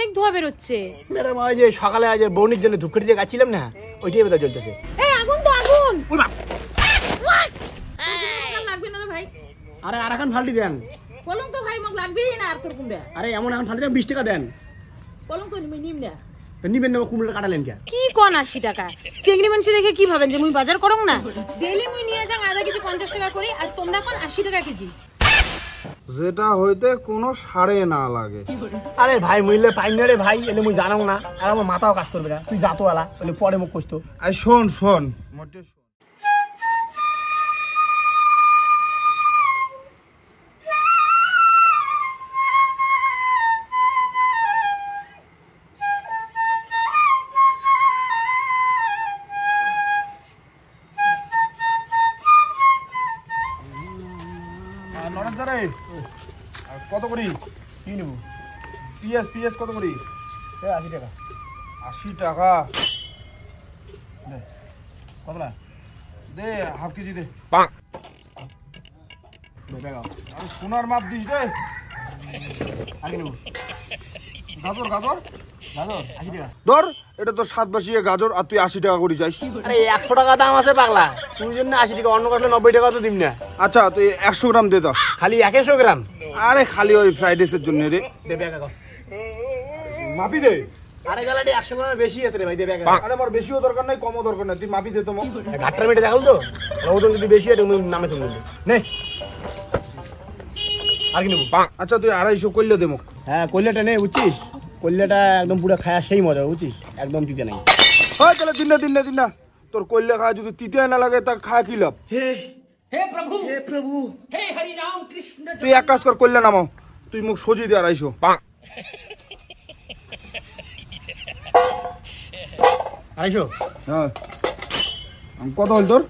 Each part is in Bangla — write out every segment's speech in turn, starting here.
অনেক ধোয়া বেরোচ্ছে। ম্যাডাম ওই যে সকালে আজ বৌনির জন্য ধূপকাঠি দিয়ে গাছিলাম না, ওইটাই বোধহয় জ্বলতেছে। এই আগুন তো আগুন। লাগবে না ভাই। আরে আর এখন ফাল্টি দেন। বলুন তো ভাই মোক লাগবেই না আর তোর কুমড়া। আরে এমন এখন ফাল্টি দেন 20 টাকা দেন। বলুন তো নিম না। নিবেন না কুমড়া কাটালেন কে? কি কোন 80 টাকা? চেংড়ি মানসি দেখে কি ভাবেন যে মুই বাজার করং না? ডেইলি মুই নিয়ে যাং আধা কেজি 50 টাকা করি আর তোমরা কোন 80 টাকা কেজি। যেটা হইতে কোনো সারে না লাগে। আরে ভাই মুইলে পাইন না রে ভাই, এলে মুই জানাও না আর আমার মাথাও কাজ করবে না। তুই যাতো আলা বলে পরে মুখ কষ্ট। আই শোন শোন মোটে কত করি কি নেব? পিএস কত করি? 80 টাকা। 80 টাকা কত না দে, হাফ কেজি দে। আর সোনার মাপ দিস রে। আর কি নেব? গাজর গাজর গাজর 80 টাকা। ধর, এটা তো 7 বাসিয়ে গাজর আর তুই 80 টাকা করে যাইস। আরে 100 টাকা দাম আছে পাগলা, তুই জন্য 80 টাকা, অন্য কাটলে 90 টাকা তো দিম না। আচ্ছা তুই 100 গ্রাম দে তো। খালি 100 গ্রাম? আরে খালি ওই ফ্রাইড রাইসের জন্য রে। দে ব্যাগ কর। মাপি দে। আরে গালাটি 100 গ্রাম বেশি আছে রে ভাই, দে ব্যাগ। আরে আমার বেশিও দরকার নাই কমও দরকার নাই, তুই মাপি দে তো। ঘাটটার মেটে দেখাল তো ওজন যদি বেশি হয় তুমি নামে চলে নে। আর কি নেব? আচ্ছা তুই 250 করলে দে মুখ। হ্যাঁ কল্যাটা নে, বুঝছিস? কল্যাটা একদম পুরো খায়া সেই মজা, বুঝছিস? একদম তিতে নাই। হয় তাহলে দিন না তোর কল্যা খাওয়া যদি তিতে না লাগে তা খায় কি লাভ? হে প্রভু হে হরি রাম কৃষ্ণ। তুই এক কাজ কর, কল্যা নামাও, তুই মুখ সজিয়ে দে 250। হ্যাঁ কত হল তোর?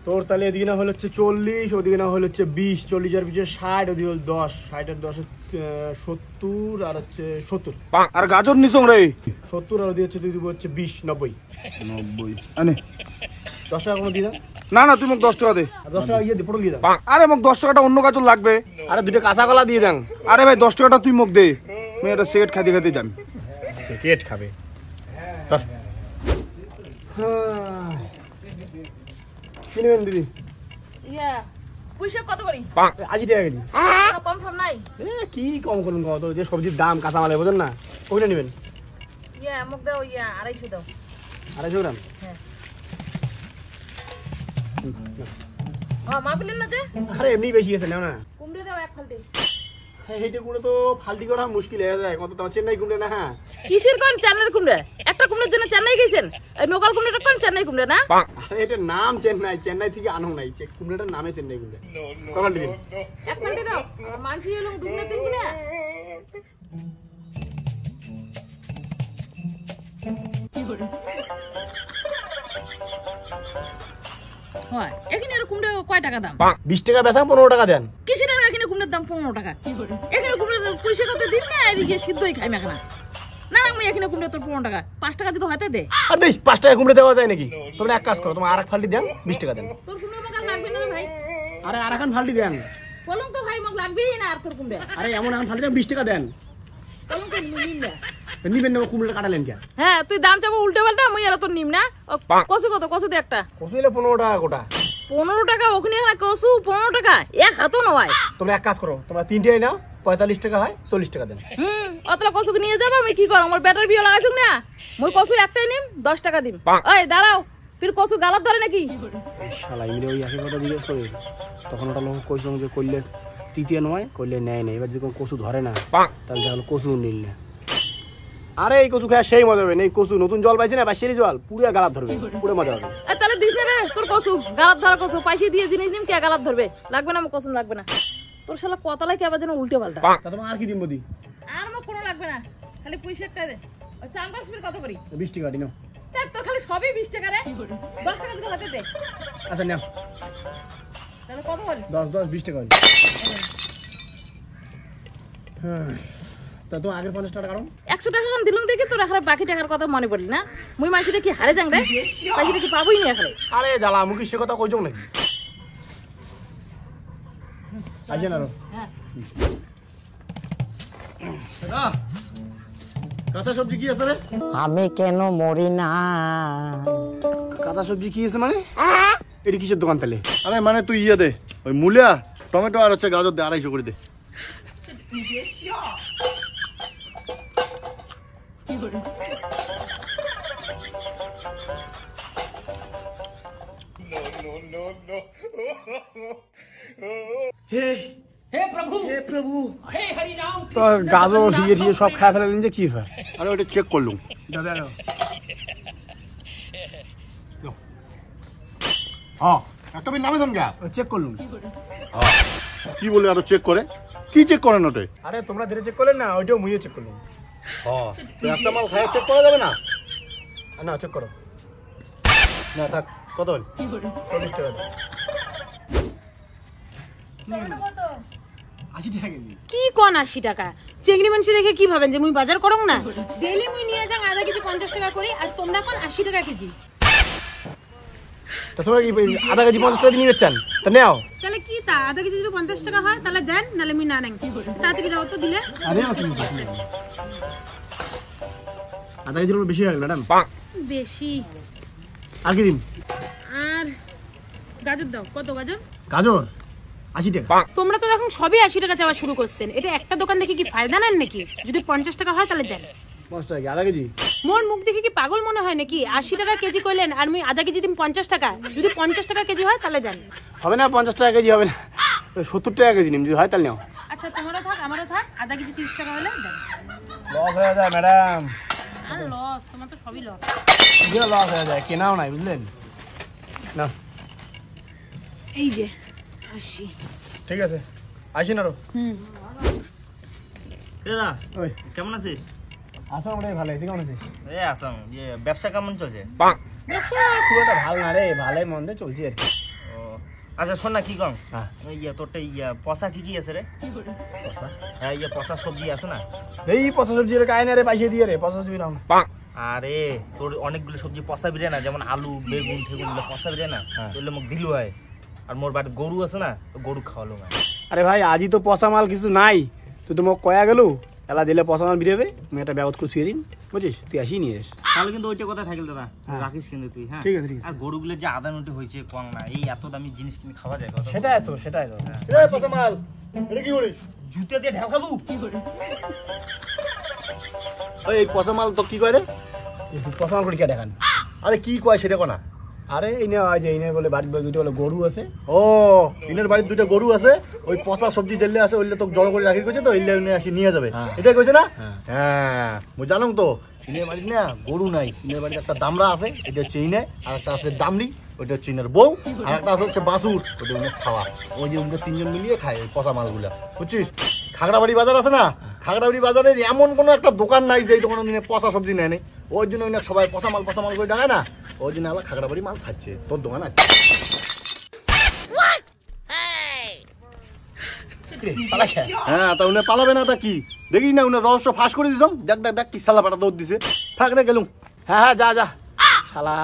তোর তাহলে এদিকে না হলো হচ্ছে 40, ওদিকে না হলো হচ্ছে 20, 40 আর 20 60, ওদিকে হলো 10, 60 আর 10 70 আর হচ্ছে 70। আর গাজর নিসং রে 70 আর ওদিকে হচ্ছে তুই দিব হচ্ছে 20, 90 আনে 10 টাকা কোনো দিয়ে দাও। না না তুই মুখ 10 টাকা দে। 10 টাকা ইয়ে পটল দিয়ে দাও। আরে মুখ 10 টাকাটা অন্য গাজর লাগবে। আরে দুটো কাঁচা কলা দিয়ে দাও। আরে ভাই 10 টাকাটা তুই মুখ দে, আমি এটা সেট খাতে খাতে যাবি। কেট খাবে কি নেবেন দিদি? ইয়া পুইশা কত করি? 80 টাকা কেজি। কম কম নাই? কি কম করুন কত, যে সবজির দাম কাঁচা মালে বোঝেন না, ওইটা নেবেন। ইয়া মোক দাও, ইয়া 250 দাও। 250 গ্রাম? হ্যাঁ। মাপিলেন না যে? আরে এমনি বেশি গেছে নাও না। কুমড়ে দাও এক ফালটি। এইটা কুমড়ে তো ফাল্টি করা মুশকিল হয়ে যায়, কত তোমার চেন্নাই কুমড়ে না? হ্যাঁ কিসের কোন চেন্নাই কুমড়ে? একটা কুমড়ের জন্য চেন্নাই গেছেন? এই লোকাল কুমড়েটা কোন চেন্নাই কুমড়ে না? আরে এটার নাম চেন্নাই, চেন্নাই থেকে আনো নাই, কুমড়েটার নামে চেন্নাই কুমড়ে। কখন দিন? এক ফালটি দাও। মানসি হলো দুগুনে তিনগুনে। হয় এখানে আর কুমড়ে কয় টাকা দাম? 20 টাকা বেচা, 15 টাকা দেন। কিসের আর এখানে কুমড়ের দাম 15 টাকা? এখানে কুমড়ে পয়সা কত দিন না, এদিকে সিদ্ধই খাই মেখানা। না আমি এখানে কুমড়ে তোর 15 টাকা, 5 টাকা দিতে হয়তো দে। আর দেই 5 টাকা কুমড়ে দেওয়া যায় নাকি? তোমরা এক কাজ করো, তোমার আরেক ফাল্টি দেন, 20 টাকা দেন। তোর কুমড়ে মোক আর লাগবে না ভাই। আরে আর এখন ফাল্টি দেন। বলুন তো ভাই মোক লাগবেই না আর তোর কুমড়ে। আরে এমন এখন ফাল্টি দেন, 20 টাকা দেন। বলুন তো নিম না। নিবেন না কুমড়ে কাটালেন কে? হ্যাঁ তুই দাম চাবো উল্টে পাল্টা, আমি আর তোর নিম না। কসু কত? কসু দে একটা। কসুইলে 15 টাকা গোটা। 15 টাকা ওখানে এখানে কসু 15 টাকা এক হাতও নয়। তোমরা এক কাজ করো, তোমরা 3টাই নাও, 45 টাকা হয়, 40 টাকা দেন। অতলা কসুকে নিয়ে যাবো আমি কি করব? আমার ব্যাটার বিয়ে লাগাইছুক না, মই কসু একটাই নিম, 10 টাকা দিম। ওই দাঁড়াও, ফির কসু গালাত ধরে নাকি? এই শালা ইরে ওই একই কথা জিজ্ঞেস করে, তখন ওটা লোক কইছিল যে কইলে তৃতীয় নয়, কইলে নেয় না। এবার যখন কসু ধরে না তাহলে দেখলো কসু নিল না। আরে এই কচু খায় সেই মজা হবে, এই কচু নতুন জল পাইছে না, বাসেরি জল, পুরো গালাত ধরবে, পুরো মজা হবে। তাহলে দিস না রে তোর কসু, গালাত ধরা কসু পয়সা দিয়ে জিনিস নিম, কে গালাত ধরবে? লাগবে না, আমার কসু লাগবে না। তোর শালা কতলাই কে আবার যেন উল্টে পাল্টা। তা তোমার আর কি দিন বদি? আর আমার কোনো লাগবে না, খালি পয়সাটা দে। ওই চাঙ্গাস ফির কত করি? 20 টাকা দিনো। তোর খালি সবই 20 টাকা রে, 10 টাকা দিতে হাতে দে। আচ্ছা নাও, তাহলে কত করি? 20 টাকা। হ্যাঁ তা তো আগের 50 টাকা কারণ 100 টাকা কারণ দিলুম দেখি তোর এখানে বাকি টাকার কথা মনে পড়লি না? মুই মাইছিটা কি হারে যাং রে? পয়সাটা কি পাবই না এখানে? আরে জ্বালা মুখি সে কথা কইজং নাকি? আইজেন আরো। হ্যাঁ দাদা কাঁচা সবজি কি আছে রে? আমি কেন মরি না? কাঁচা সবজি কি আছে মানে? এটি কিসের দোকান তাহলে? আরে মানে তুই ইয়ে দে, ওই মূলা, টমেটো আর হচ্ছে গাজর দে, 250 করে দে। তো গাজর হিয়ে সব খায় ফেলেন যে কি হয়? আরে ওটা চেক করলুম। হ্যাঁ, একটা বিল নামে ধমকা। চেক করলুম। কি বলে আরো চেক করে? কি চেক করেন ওটা? আরে তোমরা ধীরে চেক করলেন না, ওইটাও মুইও চেক করলুম। হ্যাঁ, তো একটা মাল খায় চেক করা যাবে না? না চেক করো। না থাক, কত হল? 40 টাকা দাও। 80 টাকা কেজি। কি কোন 80 টাকা? চেংড়ি মাংস দেখে কি ভাবেন যে মুই বাজার করং না? ডেলি মুই নিয়ে যাং আধা কেজি 50 টাকা করি, আর তোমরা কোন 80 টাকা কেজি? তা তোমরা কি আধা কেজি 50 টাকা দিয়ে নিয়ে যাচ্ছেন? তা নেও। তাহলে কি তা আধা কেজি যদি 50 টাকা হয় তাহলে দেন, নালে মুই না নেন। তাড়াতাড়ি দাও তো দিলে। আরে আধা কেজির বেশি হয়ে গেল ম্যাডাম। বেশি। আর কি দিন? আর গাজর দাও। কত গাজর? গাজর 80 টাকা। তোমরা তো এখন সবই 80 টাকা চাওয়া শুরু করছেন। এটা একটা দোকান দেখে কি ফায়দা নেন নাকি? যদি 50 টাকা হয় তাহলে দেন। 50 টাকা আধা কেজি? মোর মুখ দেখে কি পাগল মনে হয় নাকি? 80 টাকা কেজি কইলেন আর মুই আধা কেজি দিম 50 টাকা। যদি 50 টাকা কেজি হয় তাহলে দেন। হবে না, 50 টাকা কেজি হবে না, 70 টাকা কেজি নিম, যদি হয় তাহলে নাও। আচ্ছা তোমারও থাক আমারও থাক, আধা কেজি 30 টাকা হলে দেন। লস হয়ে যায় ম্যাডাম। আর লস, তোমার তো সবই লস। পুরো লস হয়ে যায়, কেনাও নাই বুঝলেন না। এই যে 80। ঠিক আছে, আসেন আরো। দাদা ওই কেমন আছিস? আসো, ওটাই ভালো। তুই কেমন আছিস? এই আসাম, যে ব্যবসা কেমন চলছে? খুব একটা ভালো না রে, ভালোই মন্দে চলছে আর কি। ও আচ্ছা শোন না, কি কম হ্যাঁ। তোরটা পচা কি আছে রে? হ্যাঁ পচা সবজি আছে না? এই পচা সবজি কায় না রে, পাইছে দিয়ে রে, পচা সবজি নাও। আরে তোর অনেকগুলো সবজি পচা বিরে না, যেমন আলু বেগুন ঠেগুন পচা বিরে না, তোরলে মোক দিলু হয়। আর মোর বাড়িতে গরু আছে না, তো গরু খাওয়ালো না। আরে ভাই, আজই তো পচা মাল কিছু নাই, তুই তো মোক কয়া গেল এলা দিলে পচা মাল বিরেবে, আমি একটা ব্যবস্থা করে শুয়ে দিন, বুঝিস? তুই আসি নিয়ে এস। তাহলে কিন্তু ওইটা কথা থাকিল দাদা, রাখিস কিন্তু তুই। হ্যাঁ ঠিক আছে, ঠিক আছে। আর গরুগুলো যে আদা নোটে হয়েছে কম না, এই এত দামি জিনিস কিনে খাওয়া যায় কত? সেটাই তো। পচা মাল, এটা কি করিস? জুতে দিয়ে ঢেল খাবো? ওই এই পচা মাল তো কি করে রে? পচা মাল করে কে দেখান? আরে কি কয় সেটা কোনা? আরে এই নে, যে এই নে বলে বাড়ির দুটো বলে গরু আছে। ও, ইনের বাড়ির 2টা গরু আছে, ওই পচা সবজি জেলে আছে, ওইলে তো জড়ো করে রাখি কইছে, তো ওইলে উনি আসি নিয়ে যাবে, এটাই কইছে না? হ্যাঁ মুই জানুম তো। ইনের বাড়ির না গরু নাই, ইনের বাড়িতে একটা দামড়া আছে, এটা হচ্ছে ইনে, আর একটা আছে দামড়ি, ওইটা হচ্ছে ইনের বউ, আর একটা হচ্ছে বাসুর, ওইটা উনি খাওয়া। ওই যে উনি 3জন মিলিয়ে খায় ওই পচা মালগুলা, বুঝছিস? খাগড়াবাড়ি বাজার আছে না, খাগড়াবাড়ি বাজারের এমন কোনো একটা দোকান নাই যে দোকানে দিনে পচা সবজি নেয় নেই। ওই জন্য উনি সবাই পচা মাল করে ডাকায় না, ওই জন্য আবার খাগড়াবাড়ি মাল খাচ্ছে। তোর দোকান আছে? হ্যাঁ, তা উনি পালাবে না তা কি? দেখি না উনি রহস্য ফাঁস করে দিছ। দেখ কি সালা পাটা দৌড় দিছে। থাক রে গেলুম। হ্যাঁ যা শালা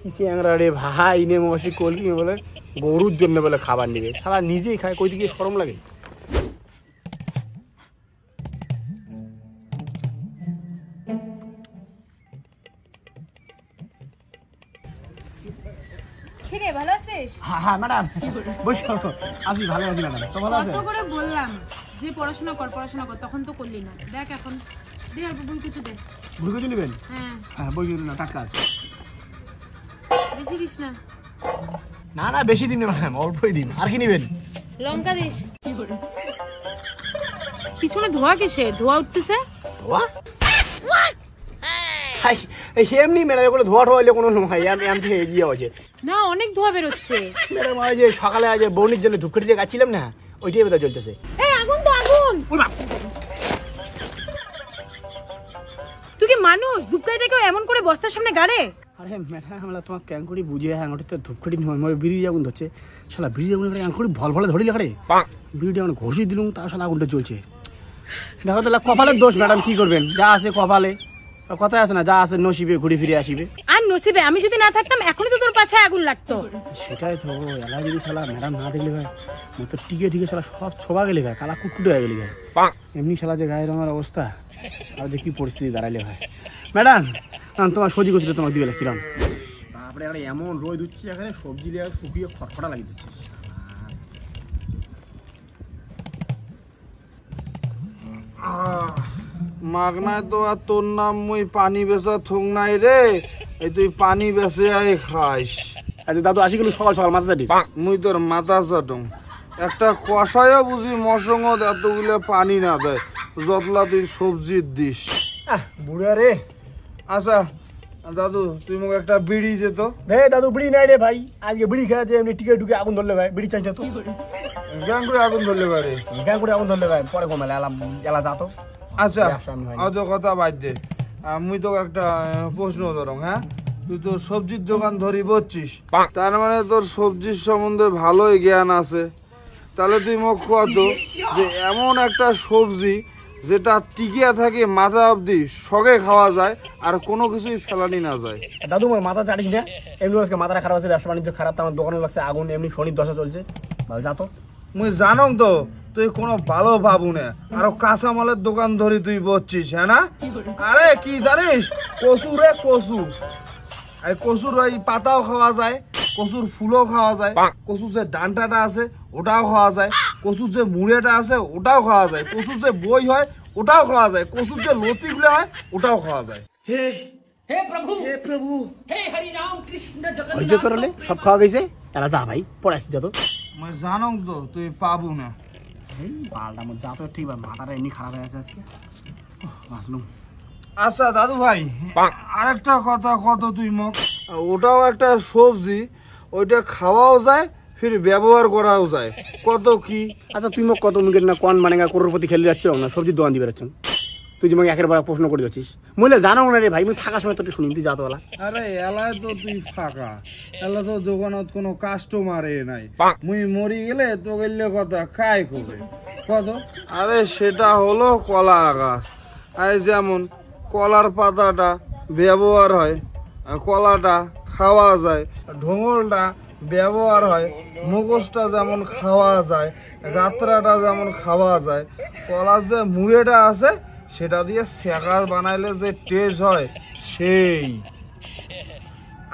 কিসে আংরা রে ভাই, ইনে মশি কলকি বলে গরুর জন্য বলে খাবার নিবে, শালা নিজেই খায়, কই দিকে শরম লাগে। খিরে ভালো আছিস? হ্যাঁ ম্যাডাম, বসো। আসি, ভালো আছি ম্যাডাম, তো ভালো আছেন? কত করে বললাম যে পড়াশোনা কর, তখন তো করলি না। দেখ এখন দে, অল্প বই কিছু দে। বই কিছু নেবেন? হ্যাঁ বই কিছু না, টাটকা আছে। বেশি দিস না। না বেশি দিন ম্যাডাম, অল্পই দিন। আর কি নেবেন? লঙ্কা দিস। পিছনে ধোয়া কিসের? ধোয়া উঠতেছে। ধোয়া? এমনি ম্যাডাম, করে ধোয়া হইলে কোনো এম থেকে এগিয়ে আছে না, অনেক ধোয়া বেরোচ্ছে ম্যাডাম। ওই যে সকালে আজ বৌনির জন্য ধূপকাঠি দিয়ে গাছিলাম না, ওইটাই বোধহয় জ্বলতেছে। এই আগুন তো আগুন! তুই কি মানুষ? ধূপকাঠিটাকেও এমন করে বস্তার সামনে গাড়ে? আরে ম্যাডাম, আমরা তোমার ক্যাং করি বুঝে, হ্যাঁ ওটা তো ধূপকাঠি নয়, বিড়ি আগুন ধরছে। শালা বিড়ি আগুন করে ভল ধরি লাগারে, বিড়িটা এখন ঘষি দিলুম, তাও শালা আগুনটা জ্বলছে। দেখো তাহলে কপালের দোষ ম্যাডাম, কি করবেন? যা আছে কপালে, কথায় আছে না, যা আছে নসিবে ঘুরে ফিরে আসিবে। আর নসিবে, আমি যদি না থাকতাম এখনই তো তোর পাছে আগুন লাগতো। সেটাই তো, এলা যদি শালা ম্যাডাম না দেখলে ভাই মো তো টিকে টিকে শালা সব ছোবা গেলে ভাই, কালা কুটকুটে হয়ে গেলে ভাই। এমনি শালা যে গায়ের আমার অবস্থা, আর যে কি পরিস্থিতি দাঁড়াইলে ভাই। ম্যাডাম তোমার সজি করছিল, তোমাকে দিয়ে লাগছিলাম, তারপরে একটা এমন রোদ উঠছে এখানে, সবজি দিয়ে শুকিয়ে খটখটা লাগিয়ে দিচ্ছে। মাগনায় তো আর তোর নাম মুই পানি বেচা থুং নাই রে, এই তুই পানি বেচে আই খাইস। আচ্ছা দাদু আসি গেল সকাল সকাল মাথা চাটি। মুই তোর মাথা চাটং, একটা কষায়ও বুঝি মশঙ্গ এতগুলো পানি না দেয়, যতলা তুই সবজির দিস। বুড়া রে। আচ্ছা দাদু তুই মোক একটা বিড়ি দে তো। দাদু বিড়ি নাই রে ভাই, আজকে বিড়ি খেয়ে এমনি টিকে ঢুকে আগুন ধরলে ভাই, বিড়ি চাইছে তো। গ্যাং করে আগুন ধরলে পারে, গ্যাং করে আগুন ধরলে ভাই, পরে কমালে এলা যা তো। আচ্ছা অত কথা বাদ দে, মুই তোকে একটা প্রশ্ন ধরং। হ্যাঁ, তুই তোর সবজির দোকান ধরি বলছিস, তার মানে তোর সবজির সম্বন্ধে ভালোই জ্ঞান আছে। তাহলে তুই মোক কত যে এমন একটা সবজি যেটা টিকিয়া থাকে মাথা অবধি সগে খাওয়া যায় আর কোনো কিছুই ফেলানি না যায়। দাদু মোর মাথা চাটিস না, এমনি আজকে মাথাটা খারাপ আছে, ব্যবসা বাণিজ্য খারাপ, আমার দোকানে লাগছে আগুন, এমনি শনির দশা চলছে, ভালো যা তো। মুই জানং তো তুই কোনো ভালো ভাবু না, আরো কাঁচামালের দোকান ধরি তুই বলছিস। হ্যাঁ না, আরে কি জানিস, কচু রে কচু, এই কচুর ওই পাতাও খাওয়া যায়, কচুর ফুলও খাওয়া যায়, কচুর যে ডান্টাটা আছে ওটাও খাওয়া যায়, কচুর যে মুড়েটা আছে ওটাও খাওয়া যায়, কচুর যে বই হয় ওটাও খাওয়া যায়, কচুর যে লতিগুলো হয় ওটাও খাওয়া যায়। হয়েছে তোর সব খাওয়া গেছে, এলা যা ভাই পরে আসি যা তো। মই জানং তো তুই পাবো না। পাল্টা মোর যা তো ঠিক, মাথাটা এমনি খারাপ হয়ে আছে আজকে, আসলুম। আচ্ছা দাদু ভাই আরেকটা কথা কত তুই মোক, ওটাও একটা সবজি, ওইটা খাওয়াও যায় ফির ব্যবহার করাও যায়, কত কি? আচ্ছা তুই মোক কত মুখের না কোন মানে করোড়পতি খেলে যাচ্ছ না, সবজি দোকান দিবে যাচ্ছ, তুই যে আমাকে একের বার প্রশ্ন করে যাচ্ছিস, মহিলা জানাও না রে ভাই, মুই থাকার সময় তো শুনি তুই যা তো বলা। আরে এলায় তো তুই ফাঁকা, এলা তো দোকানত কোনো কাস্টমারে নাই, মুই মরি গেলে তো গেলে কথা খাই করবে কত? আরে সেটা হলো কলা গাছ, এই যেমন কলার পাতাটা ব্যবহার হয়, কলাটা খাওয়া যায়, ঢোঙলটা ব্যবহার হয়, মুগজটা যেমন খাওয়া যায়, গাত্রাটা যেমন খাওয়া যায়, কলার যে মুড়েটা আছে সেটা দিয়ে শেখা বানাইলে যে টেস্ট হয় সেই।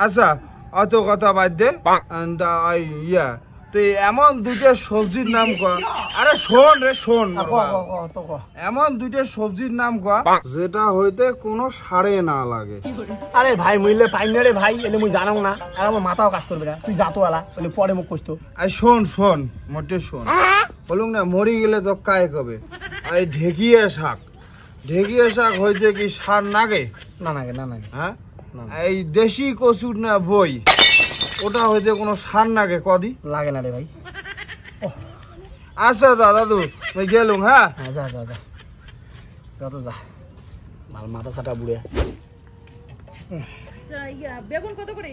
আচ্ছা অত কথা বাদ দে, ইয়া তুই এমন দুইটা সবজির নাম কর, আরে শোন রে শোন, এমন দুইটা সবজির নাম কর যেটা হইতে কোনো সারে না লাগে। আরে ভাই মুইলে পাই না রে ভাই, এলে মুই জানাও না, আর আমার মাথাও কাজ করবে না, তুই যা তো এলা, বলে পরে মুখ কইতো। আই শোন শোন মোটে শোন, বলুন না মরি গেলে তো কায় কবে, এই ঢেকিয়ে শাক, ঢেকিয়ে শাক হইতে কি সার নাগে? না নাগে, না নাগে। হ্যাঁ, এই দেশি কচুর না বই, ওটা হইতে কোনো সার নাগে কদি? লাগে না রে ভাই। আচ্ছা দাদু আমি গেলুম। হ্যাঁ যা যা যা যা তো যা, মাল মাথা সাটা বুড়ে। বেগুন কত করে?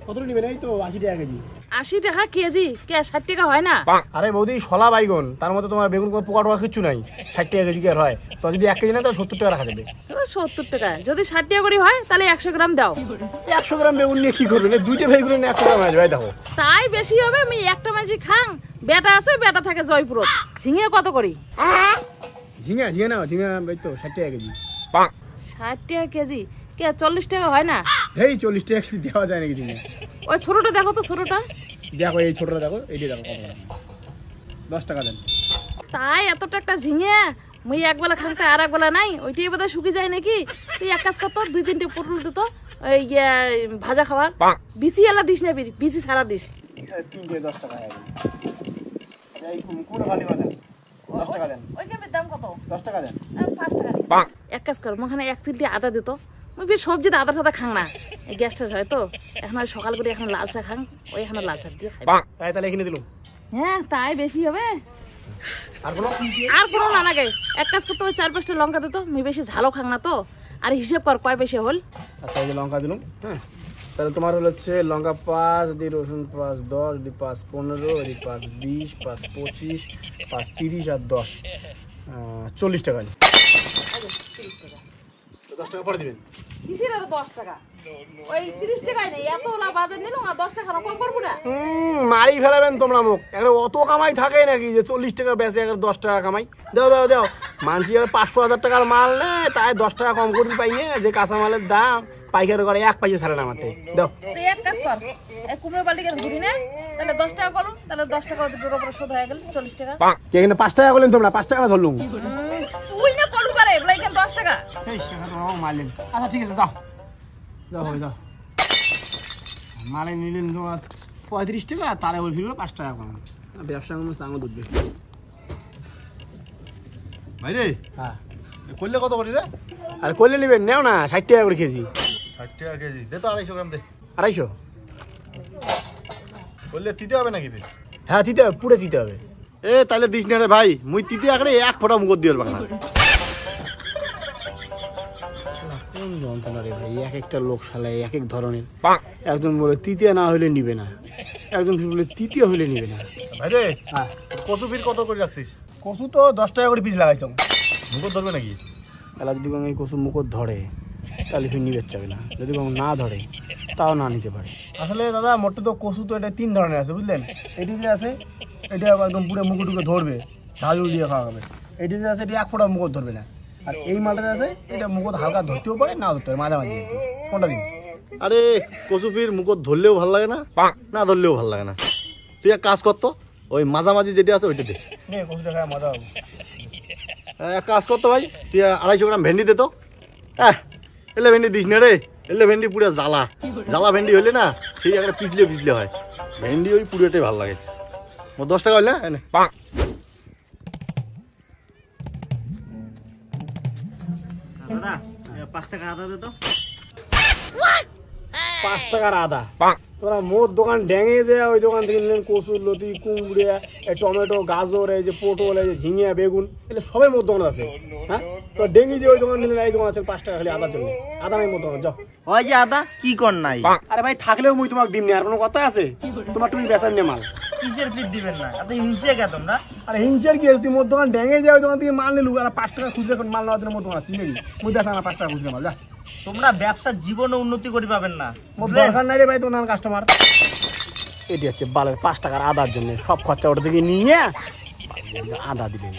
কত নিবেন? এই তো 80 টাকা কেজি। 80 টাকা কেজি? কে 60 টাকা হয় না? আরে বৌদি শলা বাইগন, তার মধ্যে তোমার বেগুন পোকা টোকা কিচ্ছু নাই, 60 টাকা কেজি কি আর হয়? তো যদি 1 কেজি না তো 70 টাকা রাখা যাবে। 70 টাকা, যদি 60 টাকা করে হয় তাহলে 100 গ্রাম দাও। 100 গ্রাম বেগুন নিয়ে কি করবেন? দুইটা বেগুন নিয়ে 100 গ্রাম আসবে, ভাই দেখো। তাই বেশি হবে, আমি একটা মাঝি খাং, বেটা আছে, বেটা থাকে জয়পুরত। ঝিঙে কত করি? ঝিঙা ঝিঙা না, ঝিঙা এই তো 60 টাকা কেজি। 60 টাকা কেজি? কে 40 টাকা হয় না? এই 40 টাকা কেজি দেওয়া যায় নাকি ঝিঙা? ওই ছোটটা দেখো তো, ছোটটা দেখো, এই ছোটটা দেখো, এইটা দেখো কত টাকা, 10 টাকা দেন। তাই এতটা একটা ঝিঙে মুই একবেলা খাংটা আর একবেলা নাই, ওইটাই বোধহয় শুকিয়ে যায় নাকি? তুই এক কাজ করতো, 2-3টে পটল দিত ওই ভাজা খাবার, বিচি এলা দিস না, বিচি সারা দিস। 3টে 10 টাকা হবে। এই কোন ভালো বাজার 10 টাকা দেন। ওই কেমন দাম কত? 10 টাকা দেন। 5 টাকা দিস। এক কাজ কর, মোখানে 1 চিমটি আদা দিত, মুই বেশ সবজিতে আদা সাদা খাং না, এই গ্যাসটা হয় তো, এখন আর সকাল করে এখন লাল চা খাং, ওই এখন লাল চা দিয়ে খাই। তাই তাহলে এখানে দিলুম। হ্যাঁ তাই বেশি হবে। আর কোনো না লাগে, এক কাজ করতে, ওই 4-5টা লঙ্কা দিত, আমি বেশি ঝালও খাং না তো। আর হিসেব কর কয় পয়সা হল। আচ্ছা এই যে লঙ্কা দিলুম। হ্যাঁ তাহলে তোমার হচ্ছে লঙ্কা 5, দি রসুন 5, 10, দি 5, 15, দি 5, 20, 5, 25, 5, 30 আর 10, 40 টাকা। 10 টাকা পরে দিবেন। কিসের আর 10 টাকা ওই 30 টাকায় নেই এতলা বাজার নিল আর 10 টাকা কম করবো না মারি ফেলাবেন তোমরা মুখ একটা অত কামাই থাকে নাকি যে 40 টাকা বেচে একটা 10 টাকা কামাই দাও দাও দাও মানছি 500,000 টাকার মাল নেয় তাই 10 টাকা কম করতে পাই না যে কাঁচামালের দাম পাইকারি করে 1 পয়সা ছাড়ে না আমার দাও তুই এক কাজ কর এই কুমড়ো বালতি করে ঘুরি না তাহলে 10 টাকা করুন তাহলে 10 টাকা দুটোর উপরে শোধ হয়ে গেল 40 টাকা কে এখানে 5 টাকা করলেন তোমরা 5 টাকা ধরলুম তুই না করু পারে বলে এখানে 10 টাকা এই সেটা তো মারলেন আচ্ছা ঠিক আছে যাও যাও হয়ে যাও মালে নিলেন তোমার 35 টাকা তারে ওই ফিরলো 5 টাকা কম ব্যবসা কোনো চাঙ দুধবে ভাই রে হ্যাঁ করলে কত করি রে আর করলে নেবেন নেও না 60 টাকা করে কেজি 60 টাকা কেজি দে তো 250 গ্রাম দে 250 করলে দিতে হবে নাকি তুই হ্যাঁ দিতে হবে পুরো দিতে হবে এ তাহলে দিস না রে ভাই মুই তিতে আগে এক ফোঁটা মুখ দিয়ে পারবা না কোন যন্ত্রণা রে ভাই এক একটা লোক শালা এক এক ধরনের একজন বলে তৃতীয় না হলে নিবে না একজন বলে তৃতীয় হলে নিবে না ভাই রে হ্যাঁ কচু ফির কত করে রাখছিস কচু তো 10 টাকা করে পিস লাগাইছো মুখ ধরবে নাকি তাহলে যদি কোনো এই কচু মুখত ধরে তাহলে ফির নিবে যাবে না যদি কোনো না ধরে তাও না নিতে পারে আসলে দাদা মোটে তো কচু তো এটা 3 ধরনের আছে বুঝলেন এটি যে আছে এটা একদম পুরো মুখটুকে ধরবে ঝালু দিয়ে খাওয়া হবে এটি যে আছে এটা এক ফোঁটা মুখত ধরবে না আর এই মালটা আছে এটা মুখত হালকা ধরতেও পারে না ধরতে পারে মাঝামাঝি কোনটা দিন আরে কচু ফির মুখ ধরলেও ভালো লাগে না না ধরলেও ভালো লাগে না তুই এক কাজ কর তো ওই মাঝামাঝি যেটা আছে ওইটা দে নে কচুটা খাওয়া মজা হবে এক কাজ করতো ভাই তুই 250 গ্রাম ভেন্ডি দে তো এলে ভেন্ডি দিস না রে এলে ভেন্ডি পুরো জ্বালা জ্বালা ভেন্ডি হলে না সেই একটা পিছলে পিছলে হয় ভেন্ডি ওই পুরোটাই ভালো লাগে ও 10 টাকা হইলে এনে দাদা 5 টাকা আদা দে তো 5 টাকার আদা তোরা মোর দোকান ড্যাঙে যে ওই দোকান থেকে নিলেন কচুর লতি কুমড়িয়া টমেটো গাজর এই যে পটল এই যে ঝিঙে বেগুন এগুলো সবাই মোর দোকান আছে হ্যাঁ তো ডেঙ্গি যে ওই দোকান নিলেন এই দোকান আছে 5 টাকা খালি আদার জন্য আদা নাই মোর দোকান যাও ওই যে আদা কি কর নাই আরে ভাই থাকলেও মুই তোমাকে দিমনি আর কোনো কথা আছে তোমার তুমি বেচার নে মাল কিসের ফিট দিবেন না এত হিংসে কে তোমরা আরে হিংসের কি আছে তুই মোর দোকান ড্যাঙে যে ওই দোকান থেকে মাল নিলু আর 5 টাকা খুচরা করে মাল নেওয়ার জন্য মোর দোকান আছে চিনি মুই বেচা না 5 টাকা খুচরা মাল যা তোমরা ব্যবসার জীবনে উন্নতি করি পাবেন না মোর দরকার নাই রে ভাই তোমার কাস্টমার এটি হচ্ছে বালের 5 টাকার আদার জন্য সব খরচা ওটা থেকে নিয়ে আদা দিলেন